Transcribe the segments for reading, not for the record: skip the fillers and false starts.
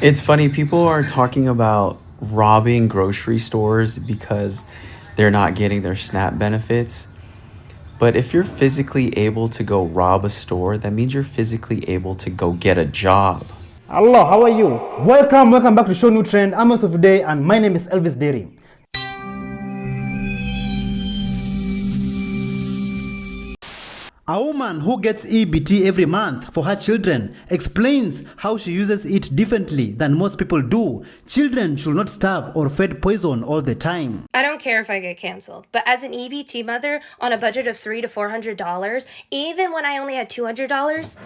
It's funny, people are talking about robbing grocery stores because they're not getting their SNAP benefits. But if you're physically able to go rob a store, that means you're physically able to go get a job. Hello, how are you? Welcome back to ShowNewTrend. I'm host of today, and my name is Elvis Derry. A woman who gets EBT every month for her children explains how she uses it differently than most people do. Children should not starve or fed poison all the time. I don't care if I get canceled, but as an EBT mother on a budget of $300 to $400, even when I only had $200,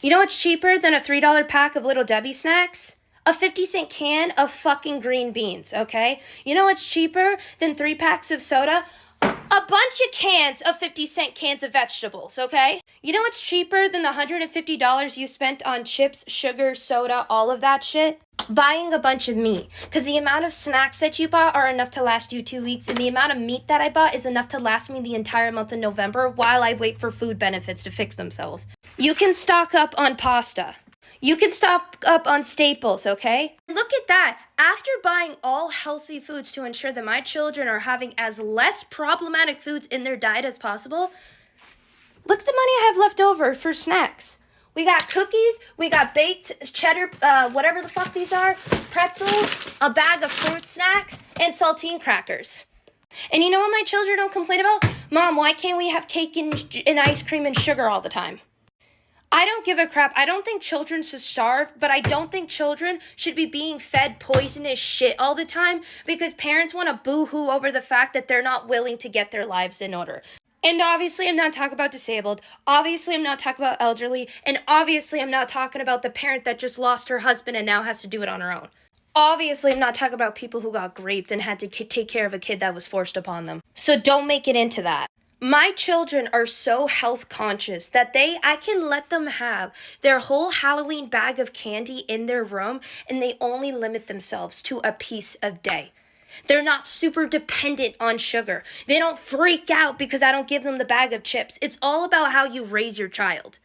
you know what's cheaper than a $3 pack of Little Debbie snacks? A 50-cent can of fucking green beans, okay? You know what's cheaper than 3 packs of soda? A bunch of cans of 50-cent cans of vegetables, okay? You know what's cheaper than the $150 you spent on chips, sugar, soda, all of that shit? Buying a bunch of meat. Because the amount of snacks that you bought are enough to last you 2 weeks, and the amount of meat that I bought is enough to last me the entire month of November while I wait for food benefits to fix themselves. You can stock up on pasta. You can stock up on staples, okay? Look at that. After buying all healthy foods to ensure that my children are having as less problematic foods in their diet as possible, look at the money I have left over for snacks. We got cookies, we got baked cheddar, whatever the fuck these are, pretzels, a bag of fruit snacks, and saltine crackers. And you know what my children don't complain about? Mom, why can't we have cake and ice cream and sugar all the time? I don't give a crap. I don't think children should starve, but I don't think children should be being fed poisonous shit all the time because parents want to boo-hoo over the fact that they're not willing to get their lives in order. And obviously, I'm not talking about disabled. Obviously, I'm not talking about elderly. And obviously, I'm not talking about the parent that just lost her husband and now has to do it on her own. Obviously, I'm not talking about people who got raped and had to take care of a kid that was forced upon them. So don't make it into that. My children are so health conscious that I can let them have their whole Halloween bag of candy in their room and they only limit themselves to a piece a day. They're not super dependent on sugar. They don't freak out because I don't give them the bag of chips. It's all about how you raise your child.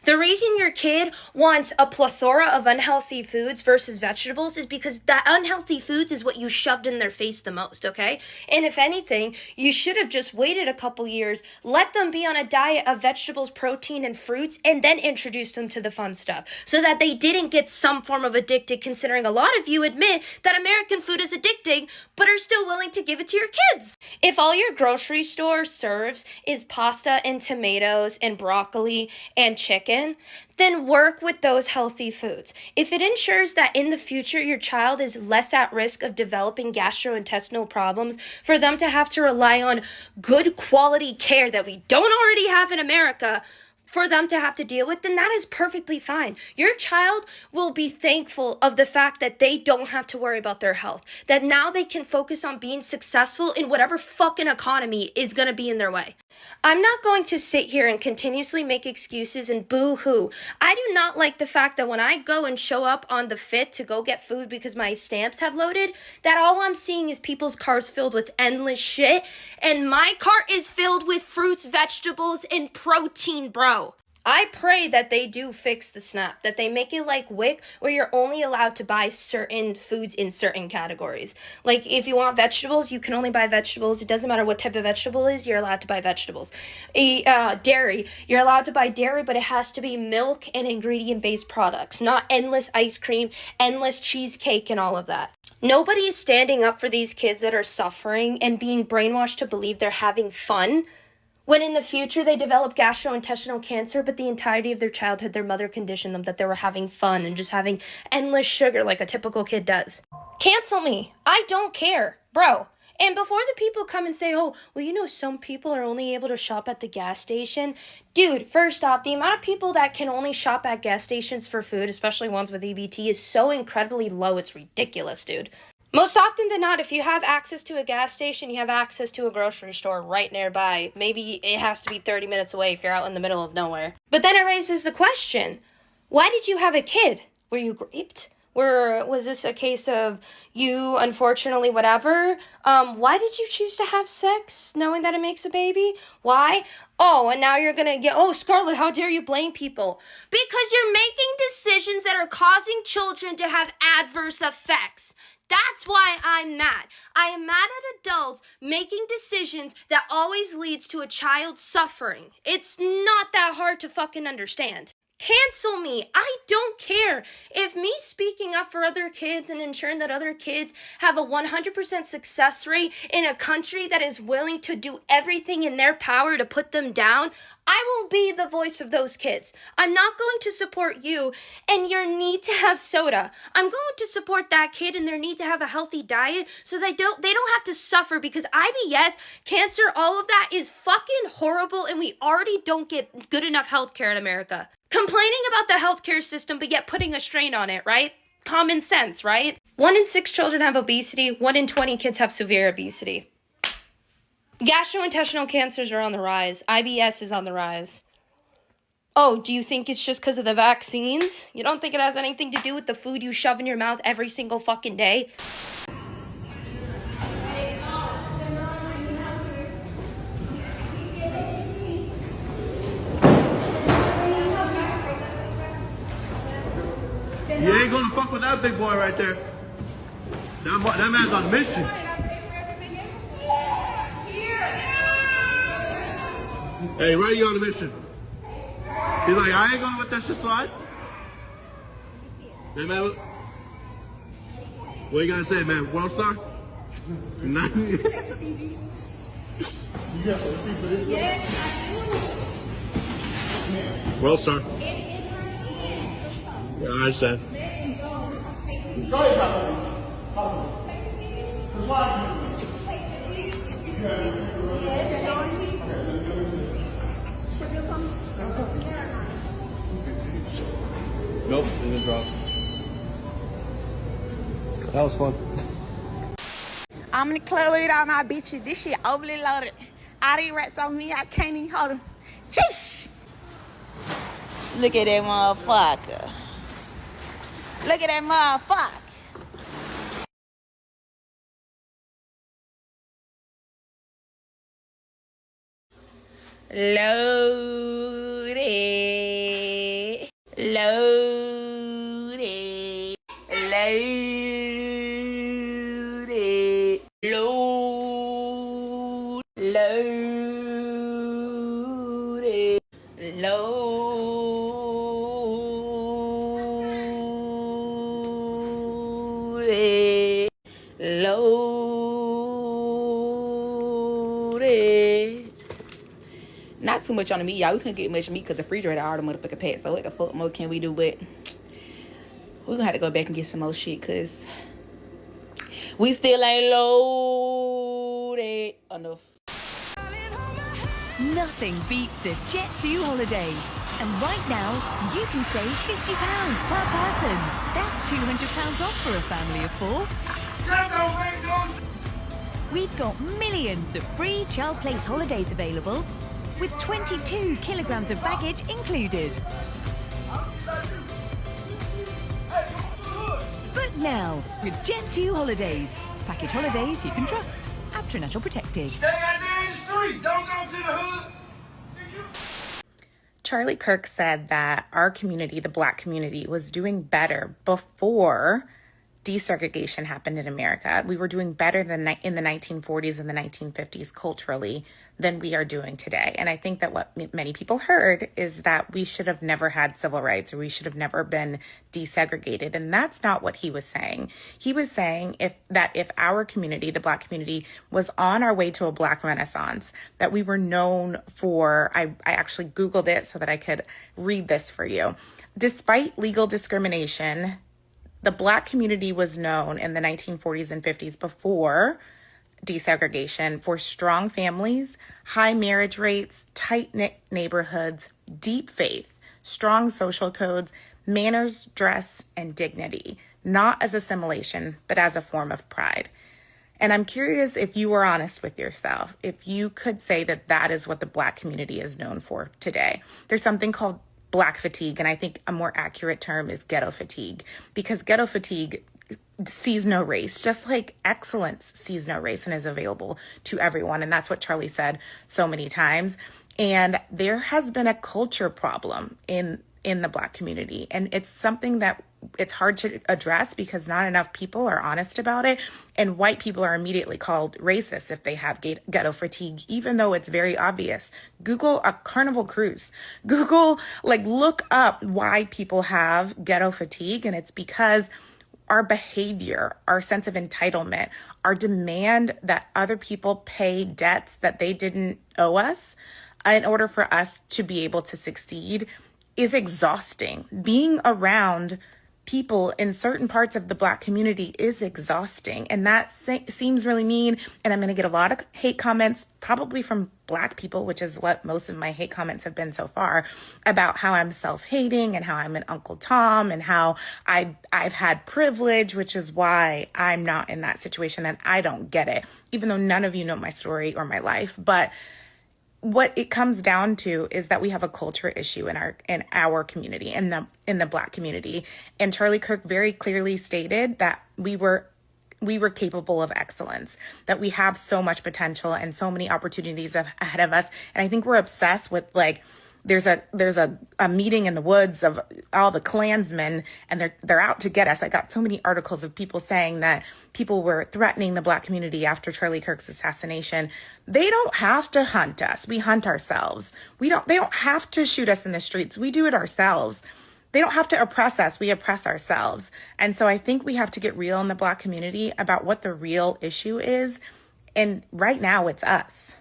The reason your kid wants a plethora of unhealthy foods versus vegetables is because that unhealthy foods is what you shoved in their face the most, okay? And if anything, you should have just waited a couple years, let them be on a diet of vegetables, protein, and fruits, and then introduce them to the fun stuff so that they didn't get some form of addicted, considering a lot of you admit that American food is addicting, but are still willing to give it to your kids. If all your grocery store serves is pasta and tomatoes and broccoli and chicken, then work with those healthy foods. If it ensures that in the future your child is less at risk of developing gastrointestinal problems, for them to have to rely on good quality care that we don't already have in America, for them to have to deal with, then that is perfectly fine. Your child will be thankful of the fact that they don't have to worry about their health, that now they can focus on being successful in whatever fucking economy is gonna be in their way. I'm not going to sit here and continuously make excuses and boo-hoo. I do not like the fact that when I go and show up on the 5th to go get food because my stamps have loaded, that all I'm seeing is people's carts filled with endless shit, and my cart is filled with fruits, vegetables, and protein, bro. I pray that they do fix the SNAP, that they make it like WIC where you're only allowed to buy certain foods in certain categories. Like if you want vegetables, you can only buy vegetables. It doesn't matter what type of vegetable it is, you're allowed to buy vegetables. Dairy, you're allowed to buy dairy, but it has to be milk and ingredient-based products, not endless ice cream, endless cheesecake, and all of that. Nobody is standing up for these kids that are suffering and being brainwashed to believe they're having fun when in the future they develop gastrointestinal cancer, but the entirety of their childhood, their mother conditioned them that they were having fun and just having endless sugar like a typical kid does. Cancel me. I don't care, bro. And before the people come and say, oh, well, you know, some people are only able to shop at the gas station. Dude, first off, the amount of people that can only shop at gas stations for food, especially ones with EBT, is so incredibly low, it's ridiculous, dude. Most often than not, if you have access to a gas station, you have access to a grocery store right nearby. Maybe it has to be 30 minutes away if you're out in the middle of nowhere. But then it raises the question, why did you have a kid? Were you raped? Or was this a case of you, unfortunately, whatever? Why did you choose to have sex knowing that it makes a baby? Why? Oh, and now you're gonna get, oh, Scarlett, how dare you blame people? Because you're making decisions that are causing children to have adverse effects. That's why I'm mad. I am mad at adults making decisions that always leads to a child suffering. It's not that hard to fucking understand. Cancel me. I don't care. If me speaking up for other kids and ensuring that other kids have a 100% success rate in a country that is willing to do everything in their power to put them down, I will be the voice of those kids. I'm not going to support you and your need to have soda. I'm going to support that kid and their need to have a healthy diet so they don't have to suffer, because IBS, cancer, all of that is fucking horrible, and we already don't get good enough healthcare in America. Complaining about the healthcare system, but yet putting a strain on it, right? Common sense, right? 1 in 6 children have obesity. 1 in 20 kids have severe obesity. Gastrointestinal cancers are on the rise. IBS is on the rise. Oh, do you think it's just because of the vaccines? You don't think it has anything to do with the food you shove in your mouth every single fucking day? You ain't gonna fuck with that big boy right there. That man's on a mission. Hey, Randy on a mission. He's like, I ain't gonna let that shit slide. Hey, man, what you gotta say, man? World star? Nothing. World star. Yeah, I understand. Nope, didn't drop. That was fun. I'm in the club with all my bitches. This shit overly loaded. All these rats on me, I can't even hold them. Sheesh! Look at that motherfucker. Look at that motherfucker. Loaded. Loaded. Loaded. Load. Loaded. Loaded. Loaded. Not too much on the meat, y'all. We couldn't get much meat because the refrigerator all the motherfucking packed. So what the fuck more can we do? But we're gonna have to go back and get some more shit because we still ain't loaded enough. Nothing beats a Jet2 holiday. And right now, you can save £50 per person. That's £200 off for a family of 4. We've got millions of free child place holidays available, with 22 kilograms of baggage included. But now, with Jet2 holidays, package holidays you can trust. Abtrinational protected. Stay out there in the street. Don't go to the hood. Charlie Kirk said that our community, the Black community, was doing better before desegregation happened in America. We were doing better than in the 1940s and the 1950s culturally than we are doing today. And I think that what many people heard is that we should have never had civil rights, or we should have never been desegregated. And that's not what he was saying. He was saying if our community, the Black community, was on our way to a Black Renaissance, that we were known for, I actually Googled it so that I could read this for you. Despite legal discrimination, the Black community was known in the 1940s and 50s before desegregation for strong families, high marriage rates, tight-knit neighborhoods, deep faith, strong social codes, manners, dress, and dignity, not as assimilation, but as a form of pride. And I'm curious if you were honest with yourself, if you could say that that is what the Black community is known for today. There's something called Black fatigue. And I think a more accurate term is ghetto fatigue, because ghetto fatigue sees no race, just like excellence sees no race and is available to everyone. And that's what Charlie said so many times. And there has been a culture problem in the Black community. And it's something that it's hard to address because not enough people are honest about it. And white people are immediately called racist if they have ghetto fatigue, even though it's very obvious. Google a Carnival cruise. Google, look up why people have ghetto fatigue. And it's because our behavior, our sense of entitlement, our demand that other people pay debts that they didn't owe us in order for us to be able to succeed is exhausting. Being around people in certain parts of the Black community is exhausting. And that seems really mean. And I'm going to get a lot of hate comments, probably from Black people, which is what most of my hate comments have been so far, about how I'm self-hating and how I'm an Uncle Tom and how I've had privilege, which is why I'm not in that situation. And I don't get it, even though none of you know my story or my life. But what it comes down to is that we have a culture issue in our community, in the Black community. And Charlie Kirk very clearly stated that we were capable of excellence, that we have so much potential and so many opportunities ahead of us. And I think we're obsessed with there's a meeting in the woods of all the Klansmen and they're out to get us. I got so many articles of people saying that people were threatening the Black community after Charlie Kirk's assassination. They don't have to hunt us. We hunt ourselves. They don't have to shoot us in the streets. We do it ourselves. They don't have to oppress us. We oppress ourselves. And so I think we have to get real in the Black community about what the real issue is. And right now it's us.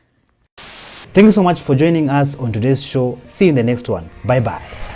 Thank you so much for joining us on today's show. See you in the next one. Bye-bye.